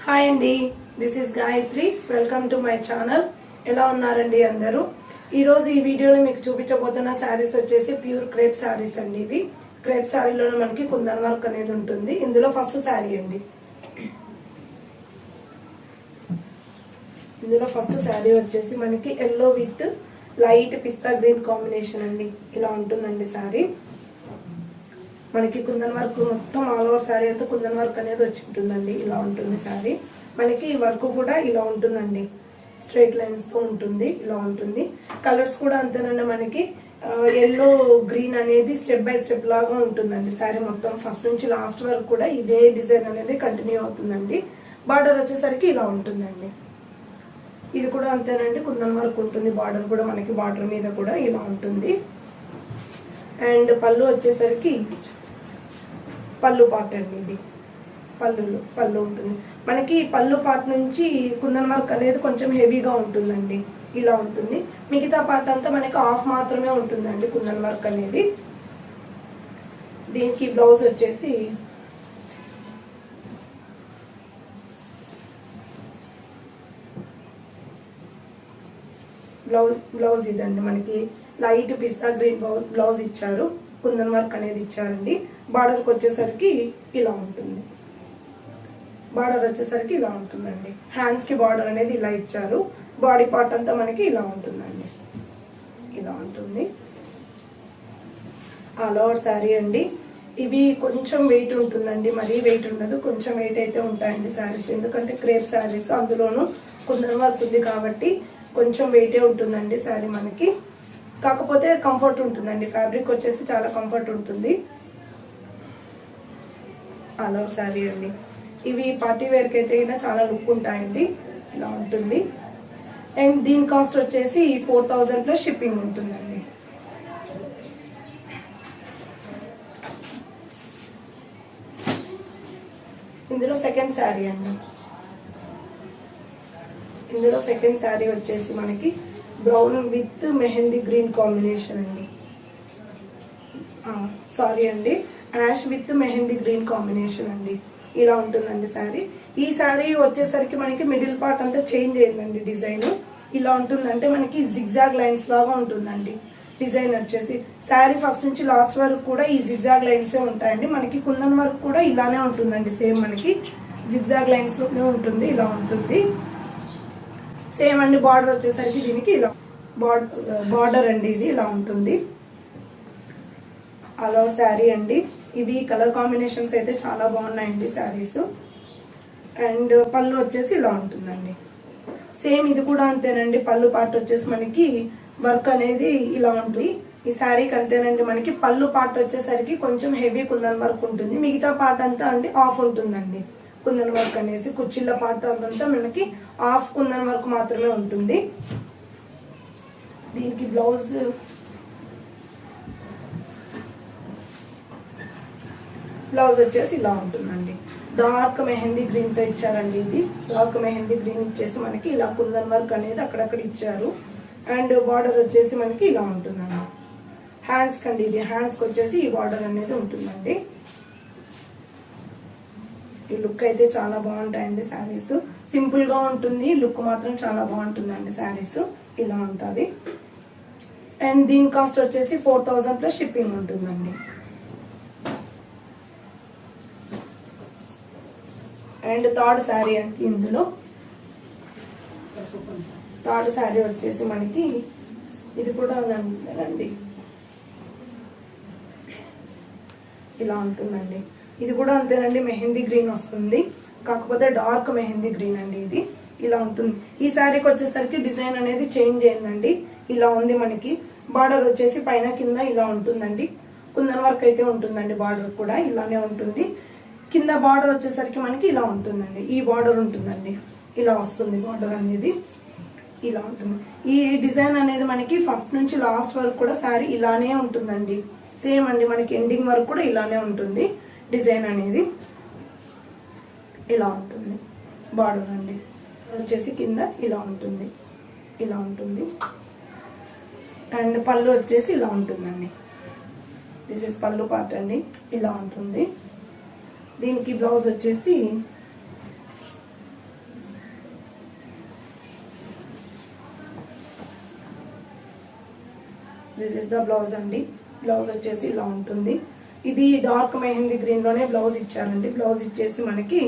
Hi అండి, this is Gayatri. Welcome to my channel. ఎలా ఉన్నారండి అందరూ? ఈ రోజు ఈ వీడియోలో మీకు చూపించబోతున్న శారీస్ వచ్చేసి ప్యూర్ క్రేప్ శారీస్ అండి. ఇవి క్రేప్ శారీలోనే మనకి కుందన్ వర్క్ అనేది ఉంటుంది. ఇందులో ఫస్ట్ శారీ అండి. ఇందులో ఫస్ట్ శారీ వచ్చేసి మనకి yellow with light pista green combination అండి. ఇలా ఉంటుందండి శారీ. మనకి కుందన్ వర్క్ మొత్తం ఆల్ ఓవర్ శారీ అంతా కుందన్ వర్క్ అనేది వచ్చి ఉంటుందండి. ఇలా ఉంటుంది శారీ. మనకి వర్క్ కూడా ఇలా ఉంటుందండి, స్ట్రైట్ లైన్స్ తో ఉంటుంది. ఇలా ఉంటుంది. కలర్స్ కూడా అంతేనండి. మనకి ఎల్లో గ్రీన్ అనేది స్టెప్ బై స్టెప్ లాగా ఉంటుందండి. శారీ మొత్తం ఫస్ట్ నుంచి లాస్ట్ వరకు కూడా ఇదే డిజైన్ అనేది కంటిన్యూ అవుతుందండి. బార్డర్ వచ్చేసరికి ఇలా ఉంటుందండి. ఇది కూడా అంతేనండి, కుందన్ వర్క్ ఉంటుంది. బార్డర్ కూడా మనకి బార్డర్ మీద కూడా ఇలా ఉంటుంది. అండ్ పళ్ళు వచ్చేసరికి పళ్ళు పార్ట్ అండి. ఇది పళ్ళు ఉంటుంది. మనకి పళ్ళు పార్ట్ నుంచి కుందన్ వర్క్ అనేది కొంచెం హెవీగా ఉంటుందండి. ఇలా ఉంటుంది. మిగతా పార్ట్ అంతా మనకి హాఫ్ మాత్రమే ఉంటుందండి కుందన్ వర్క్ అనేది. దీనికి బ్లౌజ్ వచ్చేసి బ్లౌజ్ ఇదండి. మనకి లైట్ పిస్తా గ్రీన్ బ్లౌజ్ ఇచ్చారు, కుందన్ వర్క్ అనేది ఇచ్చారండి. బార్డర్కి వచ్చేసరికి ఇలా ఉంటుంది. బార్డర్ వచ్చేసరికి ఇలా ఉంటుందండి. హ్యాండ్స్ కి బార్డర్ అనేది ఇలా ఇచ్చారు. బాడీ పార్ట్ అంతా మనకి ఇలా ఉంటుందండి. ఇలా ఉంటుంది. ఆల్ ఓవర్ శారీ అండి. ఇవి కొంచెం వెయిట్ ఉంటుందండి, మరీ వెయిట్ ఉండదు. కొంచెం వెయిట్ అయితే ఉంటాయండి శారీస్. ఎందుకంటే క్రేప్ శారీస్, అందులోనూ కుందన్ వర్క్ ఉంది కాబట్టి కొంచెం వెయిటే ఉంటుందండి శారీ మనకి. కాకపోతే కంఫర్ట్ ఉంటుందండి. ఫ్యాబ్రిక్ వచ్చేసి చాలా కంఫర్ట్ ఉంటుంది. ఆల్ ఓవర్ శారీ అండి. ఇవి పార్టీ వేర్ కి అయితే చాలా లుక్ ఉంటాయండి. ఇలా ఉంటుంది. అండ్ దీని కాస్ట్ వచ్చేసి 4000 ప్లస్ షిప్పింగ్ ఉంటుందండి. ఇందులో సెకండ్ శారీ అండి. ఇందులో సెకండ్ శారీ వచ్చేసి మనకి brown with mehndi green combination అండి. సారీ అండి, ash with mehndi green combination అండి. ఇలా ఉంటుందండి శారీ. ఈ శారీ వచ్చేసరికి మనకి మిడిల్ పార్ట్ అంతా చేంజ్ అయిందండి డిజైన్. ఇలా ఉంటుందంటే మనకి జిగ్జాగ్ లైన్స్ లాగా ఉంటుందండి డిజైన్ వచ్చేసి. శారీ ఫస్ట్ నుంచి లాస్ట్ వరకు కూడా ఈ జిగ్జాగ్ లైన్స్ ఉంటాయండి. మనకి కుందన్ వర్క్ కూడా ఇలానే ఉంటుందండి. సేమ్ మనకి జిగ్జాగ్ లైన్స్ లోనే ఉంటుంది. ఇలా ఉంటుంది సేమ్ అండి. బార్డర్ వచ్చేసరికి దీనికి ఇలా బార్డర్ అండి. ఇది ఇలా ఉంటుంది. ఆల్ ఓవర్ శారీ అండి. ఇవి కలర్ కాంబినేషన్స్ అయితే చాలా బాగున్నాయండి శారీస్. అండ్ పళ్ళు వచ్చేసి ఇలా ఉంటుందండి. సేమ్ ఇది కూడా అంతేనండి. పళ్ళు పార్ట్ వచ్చేసి మనకి వర్క్ అనేది ఇలా ఉంటుంది. ఈ శారీకి అంతేనండి. మనకి పళ్ళు పార్ట్ వచ్చేసరికి కొంచెం హెవీ కుందన్ వర్క్ ఉంటుంది. మిగతా పార్ట్ అంతా అంటే ఆఫ్ ఉంటుందండి. కుందన్ వర్క్ అనేసి కుచ్చిళ్ళ పార్ట్ అంతా మనకి ఆఫ్ కుందన్ వర్క్ మాత్రమే ఉంటుంది. దీనికి బ్లౌజ్ వచ్చేసి ఇలా ఉంటుందండి. డార్క్ మెహందీ గ్రీన్ తో ఇచ్చారండి. ఇది డార్క్ మెహందీ గ్రీన్ ఇచ్చేసి మనకి ఇలా కుందన్ వర్క్ అనేది అక్కడక్కడ ఇచ్చారు. అండ్ బార్డర్ వచ్చేసి మనకి ఇలా ఉంటుందండి. హ్యాండ్స్ కండి, ఇది హ్యాండ్స్ కి వచ్చేసి ఈ బార్డర్ అనేది ఉంటుందండి. ఈ లుక్ అయితే చాలా బాగుంటాయండి శారీస్. సింపుల్ గా ఉంటుంది, లుక్ మాత్రం చాలా బాగుంటుందండి శారీస్. ఇలా ఉంటుంది. అండ్ దీని కాస్ట్ వచ్చేసి 4000 ప్లస్ షిప్పింగ్ ఉంటుందండి. అండ్ థర్డ్ శారీ అంటే ఇందులో థర్డ్ శారీ వచ్చేసి మనకి ఇది కూడా అండి. ఇలా ఉంటుందండి. ఇది కూడా అంతేనండి, మెహందీ గ్రీన్ వస్తుంది. కాకపోతే డార్క్ మెహందీ గ్రీన్ అండి. ఇది ఇలా ఉంటుంది. ఈ శారీకి వచ్చేసరికి డిజైన్ అనేది చేంజ్ అయిందండి. ఇలా ఉంది మనకి. బార్డర్ వచ్చేసి పైన కింద ఇలా ఉంటుందండి. కుందన్ వర్క్ అయితే ఉంటుందండి. బార్డర్ కూడా ఇలానే ఉంటుంది. కింద బార్డర్ వచ్చేసరికి మనకి ఇలా ఉంటుందండి. ఈ బార్డర్ ఉంటుందండి. ఇలా వస్తుంది బార్డర్ అనేది. ఇలా ఉంటుంది. ఈ డిజైన్ అనేది మనకి ఫస్ట్ నుంచి లాస్ట్ వరకు కూడా శారీ ఇలానే ఉంటుందండి. సేమ్ అండి. మనకి ఎండింగ్ వరకు కూడా ఇలానే ఉంటుంది డిజైన్ అనేది. ఇలా ఉంటుంది బార్డర్ అండి. వచ్చేసి కింద ఇలా ఉంటుంది. ఇలా ఉంటుంది. అండ్ పళ్ళు వచ్చేసి ఇలా ఉంటుందండి. దిస్ ఇస్ పళ్ళు పార్ట్ అండి. ఇలా ఉంటుంది. దీనికి బ్లౌజ్ వచ్చేసి దిస్ ఇస్ ద బ్లౌజ్ అండి. బ్లౌజ్ వచ్చేసి ఇలా ఉంటుంది. ఇది డార్క్ మెహందీ గ్రీన్ లోనే బ్లౌజ్ ఇచ్చారండి. బ్లౌజ్ ఇచ్చేసి మనకి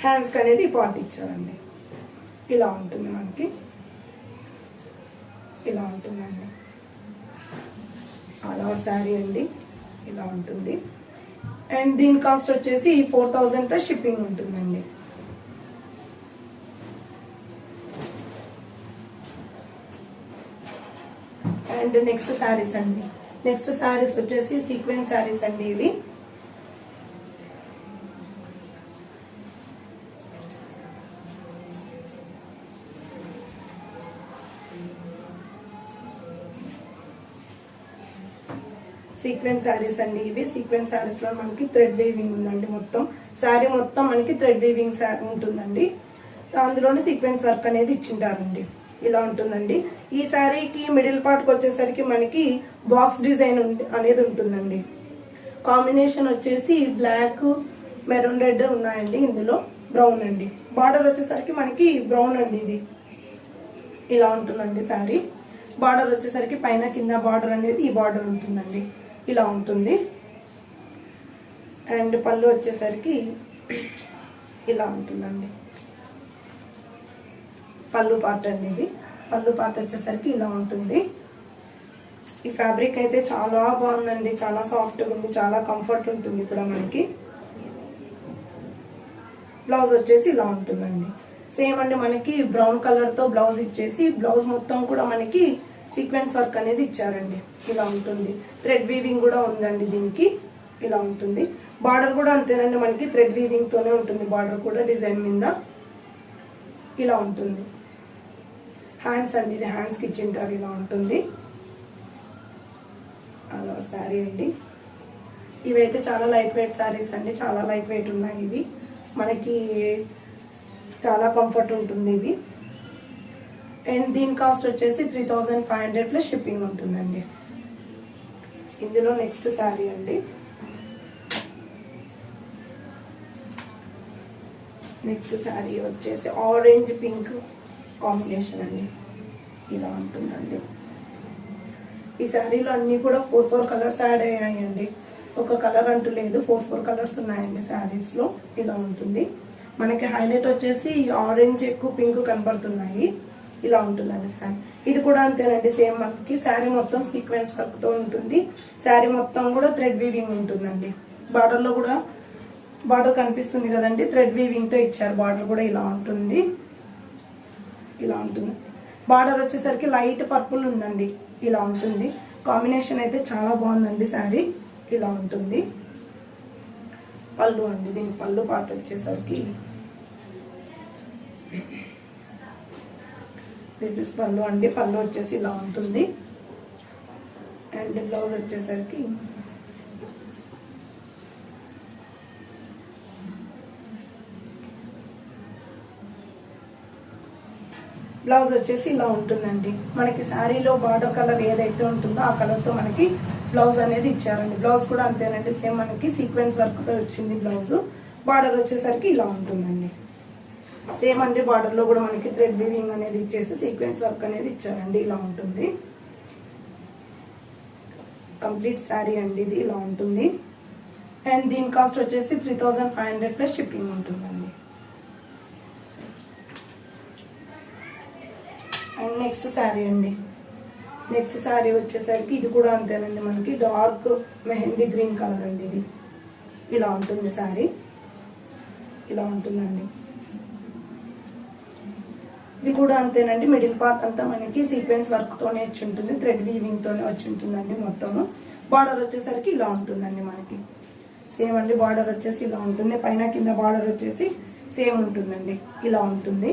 హ్యాండ్స్ అనేది పార్ట్ ఇచ్చారండి. ఇలా ఉంటుంది మనకి, ఇలా ఉంటుందండి. ఆల్ ఓవర్ శారీ అండి ఇలా ఉంటుంది. అండ్ దీని కాస్ట్ వచ్చేసి 4000 ప్లస్ షిప్పింగ్ ఉంటుందండి. అండ్ నెక్స్ట్ శారీస్ అండి. నెక్స్ట్ శారీస్ వచ్చేసి సీక్వెన్స్ శారీస్ అండి. ఇవి సీక్వెన్స్ శారీస్ అండి. ఇవి సీక్వెన్స్ శారీస్ లో మనకి థ్రెడ్ వీవింగ్ ఉందండి. మొత్తం శారీ మొత్తం మనకి థ్రెడ్ వీవింగ్ ఉంటుందండి. అందులోనే సీక్వెన్స్ వర్క్ అనేది ఇచ్చింటారండి. ఇలా ఉంటుందండి. ఈ శారీకి మిడిల్ పార్ట్ కి వచ్చేసరికి మనకి బాక్స్ డిజైన్ అనేది ఉంటుందండి. కాంబినేషన్ వచ్చేసి బ్లాక్, మెరూన్ రెడ్ ఉన్నాయండి. ఇందులో బ్రౌన్ అండి. బార్డర్ వచ్చేసరికి మనకి బ్రౌన్ అండి. ఇది ఇలా ఉంటుందండి శారీ. బార్డర్ వచ్చేసరికి పైన కింద బార్డర్ అనేది ఈ బార్డర్ ఉంటుందండి. ఇలా ఉంటుంది. అండ్ పళ్ళు వచ్చేసరికి ఇలా ఉంటుందండి. పళ్ళు పార్ట్ అండి. ఇది పళ్ళు పార్ట్ వచ్చేసరికి ఇలా ఉంటుంది. ఈ ఫ్యాబ్రిక్ అయితే చాలా బాగుందండి. చాలా సాఫ్ట్గా ఉంది, చాలా కంఫర్ట్ ఉంటుంది కూడా మనకి. బ్లౌజ్ వచ్చేసి ఇలా ఉంటుందండి. సేమ్ అండి, మనకి బ్రౌన్ కలర్ తో బ్లౌజ్ ఇచ్చేసి బ్లౌజ్ మొత్తం కూడా మనకి సీక్వెన్స్ వర్క్ అనేది ఇచ్చారండి. ఇలా ఉంటుంది. థ్రెడ్ వీవింగ్ కూడా ఉందండి దీనికి. ఇలా ఉంటుంది. బార్డర్ కూడా అంతేనండి, మనకి థ్రెడ్ వీవింగ్ తోనే ఉంటుంది. బార్డర్ కూడా డిజైన్ మీద ఇలా ఉంటుంది. హ్యాండ్స్ అండి, ఇది హ్యాండ్స్ కి ఇచ్చింటారు. ఇలా ఉంటుంది. అలా శారీ అండి. ఇవైతే చాలా లైట్ వెయిట్ శారీస్ అండి. చాలా లైట్ వెయిట్ ఉన్నాయి. ఇవి మనకి చాలా కంఫర్ట్ ఉంటుంది ఇవి. అండ్ దీని కాస్ట్ వచ్చేసి 3500 ప్లస్ షిప్పింగ్ ఉంటుందండి. ఇందులో నెక్స్ట్ శారీ అండి. నెక్స్ట్ శారీ వచ్చేసి ఆరెంజ్ పింక్ కాంబినేషన్ అండి. ఇలా ఉంటుందండి. ఈ శారీలో అన్ని కూడా 4 కలర్స్ యాడ్ అయ్యాయండి. ఒక కలర్ అంటూ లేదు, 4 కలర్స్ ఉన్నాయండి శారీస్ లో. ఇలా ఉంటుంది. మనకి హైలైట్ వచ్చేసి ఆరెంజ్ ఎక్కువ పింక్ కనబడుతున్నాయి. ఇలా ఉంటుందండి శారీ. ఇది కూడా అంతేనండి. సేమ్ మనకి శారీ మొత్తం సీక్వెన్స్ వర్క్ తో ఉంటుంది. శారీ మొత్తం కూడా థ్రెడ్ వీవింగ్ ఉంటుందండి. బార్డర్ లో కూడా బార్డర్ కనిపిస్తుంది కదండి, థ్రెడ్ వీవింగ్ తో ఇచ్చారు. బార్డర్ కూడా ఇలా ఉంటుంది. ఇలా ఉంటుంది. బార్డర్ వచ్చేసరికి లైట్ పర్పుల్ ఉందండి. ఇలా ఉంటుంది. కాంబినేషన్ అయితే చాలా బాగుందండి శారీ. ఇలా ఉంటుంది. పళ్ళు అండి. దీని పళ్ళు పార్ట్ వచ్చేసరికి దిస్ ఇస్ పళ్ళు అండి. పళ్ళు వచ్చేసి ఇలా ఉంటుంది. అండ్ బ్లౌజ్ వచ్చేసరికి బ్లౌజ్ వచ్చేసి ఇలా ఉంటుందండి. మనకి శారీలో బార్డర్ కలర్ ఏదైతే ఉంటుందో ఆ కలర్ తో మనకి బ్లౌజ్ అనేది ఇచ్చారండి. బ్లౌజ్ కూడా అంతేనండి. సేమ్ మనకి సీక్వెన్స్ వర్క్ తో వచ్చింది బ్లౌజ్. బార్డర్ వచ్చేసరికి ఇలా ఉంటుందండి. సేమ్ అండి. బార్డర్ లో కూడా మనకి థ్రెడ్ వీవింగ్ అనేది ఇచ్చేసి సీక్వెన్స్ వర్క్ అనేది ఇచ్చారండి. ఇలా ఉంటుంది. కంప్లీట్ శారీ అండి. ఇది ఇలా ఉంటుంది. అండ్ దీని కాస్ట్ వచ్చేసి 3500 ప్లస్ షిప్పింగ్ ఉంటుందండి. అండ్ నెక్స్ట్ శారీ అండి. నెక్స్ట్ శారీ వచ్చేసరికి ఇది కూడా అంతేనండి. మనకి డార్క్ మెహందీ గ్రీన్ కలర్ అండి. ఇది ఇలా ఉంటుంది శారీ. ఇలా ఉంటుందండి. ఇది కూడా అంతేనండి. మిడిల్ పార్ట్ అంతా మనకి సీక్వెన్స్ వర్క్ తోనే వచ్చి ఉంటుంది. థ్రెడ్ వీవింగ్ తోనే వచ్చి ఉంటుందండి మొత్తము. బార్డర్ వచ్చేసరికి ఇలా ఉంటుందండి మనకి. సేమ్ అండి. బార్డర్ వచ్చేసి ఇలా ఉంటుంది. పైన కింద బార్డర్ వచ్చేసి సేమ్ ఉంటుందండి. ఇలా ఉంటుంది.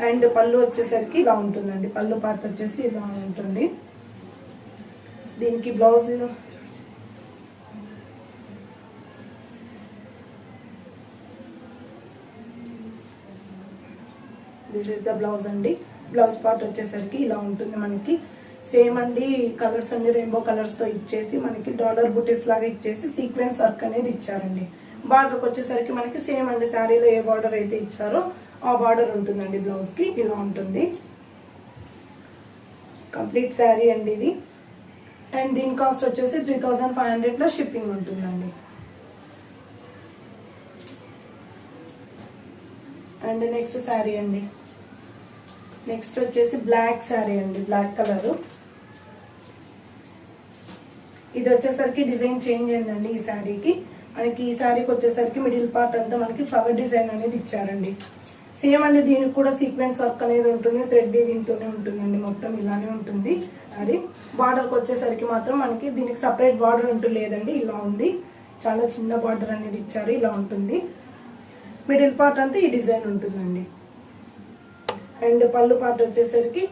అండ్ పళ్ళు వచ్చేసరికి ఇలా ఉంటుందండి. పళ్ళు పార్ట్ వచ్చేసి ఇలా ఉంటుంది. దీనికి blouse this is the blouse అండి. బ్లౌజ్ పార్ట్ వచ్చేసరికి ఇలా ఉంటుంది మనకి. సేమ్ అండి. కలర్స్ అండి రెయిన్బో కలర్స్ తో ఇచ్చేసి మనకి డాలర్ బుటీస్ లాగా ఇచ్చేసి సీక్వెన్స్ వర్క్ అనేది ఇచ్చారండి. బార్డర్ వచ్చేసరికి మనకి సేమ్ అండి. శారీలో ఏ బార్డర్ అయితే ఇచ్చారో ఆ బార్డర్ ఉంటుందండి బ్లౌజ్ కి. ఇలా ఉంటుంది. కంప్లీట్ శారీ అండి ఇది. అండ్ దీని కాస్ట్ వచ్చేసి 3500 ప్లస్ షిప్పింగ్ ఉంటుందండి. అండ్ నెక్స్ట్ శారీ అండి. నెక్స్ట్ వచ్చేసి బ్లాక్ శారీ అండి, బ్లాక్ కలర్. ఇది వచ్చేసరికి డిజైన్ చేంజ్ అయిందండి ఈ శారీకి. మనకి ఈ శారీకి వచ్చేసరికి మిడిల్ పార్ట్ అంతా మనకి ఫ్లవర్ డిజైన్ అనేది ఇచ్చారండి. సేమ్ అండి, దీనికి కూడా సీక్వెన్స్ వర్క్ అనేది ఉంటుంది, థ్రెడ్ వీవింగ్ తోనే ఉంటుందండి, మొత్తం ఇలానే ఉంటుంది. అది బార్డర్కి వచ్చేసరికి మాత్రం మనకి దీనికి సపరేట్ బార్డర్ అంటూ లేదండి, ఇలా ఉంది. చాలా చిన్న బార్డర్ అనేది ఇచ్చారు, ఇలా ఉంటుంది. మిడిల్ పార్ట్ అంతా ఈ డిజైన్ ఉంటుందండి. అండ్ పళ్ళు పార్ట్ వచ్చేసరికి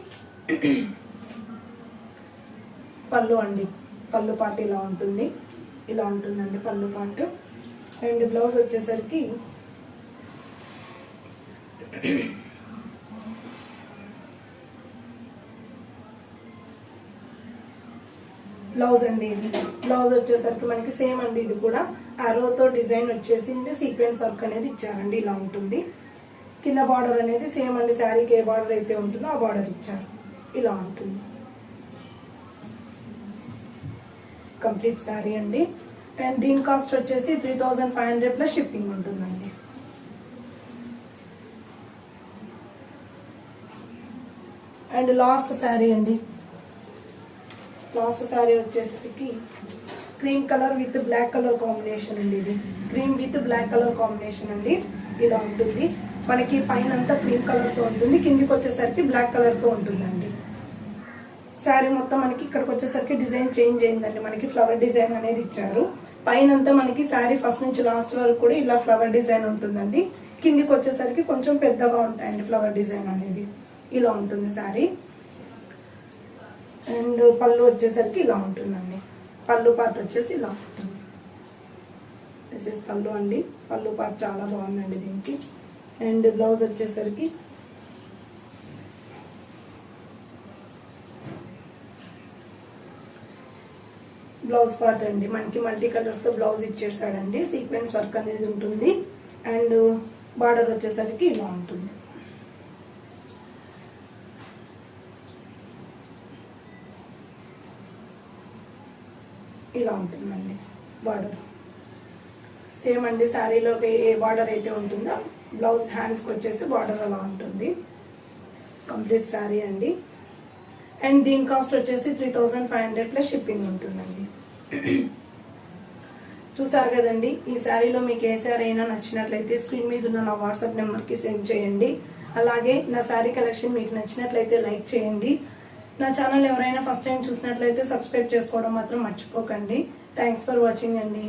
పళ్ళు అండి, పళ్ళు పార్ట్ ఇలా ఉంటుంది, ఇలా ఉంటుందండి పళ్ళు పార్ట్. అండ్ బ్లౌజ్ వచ్చేసరికి బ్లౌజ్ అండి. ఇది బ్లౌజ్ వచ్చేసరికి మనకి సేమ్ అండి, ఇది కూడా ఆరోతో డిజైన్ వచ్చేసి సీక్వెన్స్ వర్క్ అనేది ఇచ్చారండి, ఇలా ఉంటుంది. కింద బార్డర్ అనేది సేమ్ అండి, శారీకి ఏ బార్డర్ అయితే ఉంటుందో ఆ బార్డర్ ఇచ్చారు, ఇలా ఉంటుంది. కంప్లీట్ శారీ అండి. అండ్ దీని కాస్ట్ వచ్చేసి 3500 ప్లస్ షిప్పింగ్ ఉంటుందండి. అండ్ లాస్ట్ శారీ అండి. లాస్ట్ శారీ వచ్చేసరికి cream colour with black colour combination అండి. ఇది cream with black colour combination అండి, ఇలా ఉంటుంది. మనకి పైన అంతా క్రీమ్ కలర్ తో ఉంటుంది, కిందికి వచ్చేసరికి బ్లాక్ కలర్ తో ఉంటుందండి. శారీ మొత్తం మనకి ఇక్కడికి వచ్చేసరికి డిజైన్ చేంజ్ అయిందండి, మనకి ఫ్లవర్ డిజైన్ అనేది ఇచ్చారు. పైన అంతా మనకి శారీ ఫస్ట్ నుంచి లాస్ట్ వరకు కూడా ఇలా ఫ్లవర్ డిజైన్ ఉంటుందండి. కిందికి వచ్చేసరికి కొంచెం పెద్దగా ఉంటాయండి ఫ్లవర్ డిజైన్ అనేది, ఇలా ఉంటుంది శారీ. అండ్ పళ్ళు వచ్చేసరికి ఇలా ఉంటుందండి, పళ్ళు పార్ట్ వచ్చేసి ఇలా ఉంటుంది. దిస్ ఇస్ పళ్ళు అండి, పళ్ళు పార్ట్ చాలా బాగుందండి దీనికి. అండ్ బ్లౌజ్ వచ్చేసరికి బ్లౌజ్ పార్ట్ అండి, మనకి మల్టీ కలర్స్ తో బ్లౌజ్ ఇచ్చేసాడండి, సీక్వెన్స్ వర్క్ అనేది ఉంటుంది. అండ్ బార్డర్ వచ్చేసరికి ఇలా ఉంటుంది. ఇలా ఉంటుందండి బార్డర్. సేమ్ అండి, శారీలోకి ఏ బార్డర్ అయితే ఉంటుందో బ్లౌజ్ హ్యాండ్స్కి వచ్చేసి బార్డర్ అలా ఉంటుంది. కంప్లీట్ శారీ అండి. అండ్ దీని కాస్ట్ వచ్చేసి 3500 ప్లస్ షిప్పింగ్ ఉంటుందండి. చూసారు కదండి, ఈ శారీలో మీకు ఏ శారీ అయినా నచ్చినట్లయితే స్క్రీన్ మీద ఉన్న నా వాట్సాప్ నెంబర్కి సెండ్ చేయండి. అలాగే నా శారీ కలెక్షన్ మీకు నచ్చినట్లయితే లైక్ చేయండి. నా ఛానల్ ఎవరైనా ఫస్ట్ టైం చూసినట్లయితే సబ్స్క్రైబ్ చేసుకోవడం మాత్రం మర్చిపోకండి. థ్యాంక్స్ ఫర్ వాచింగ్ అండి.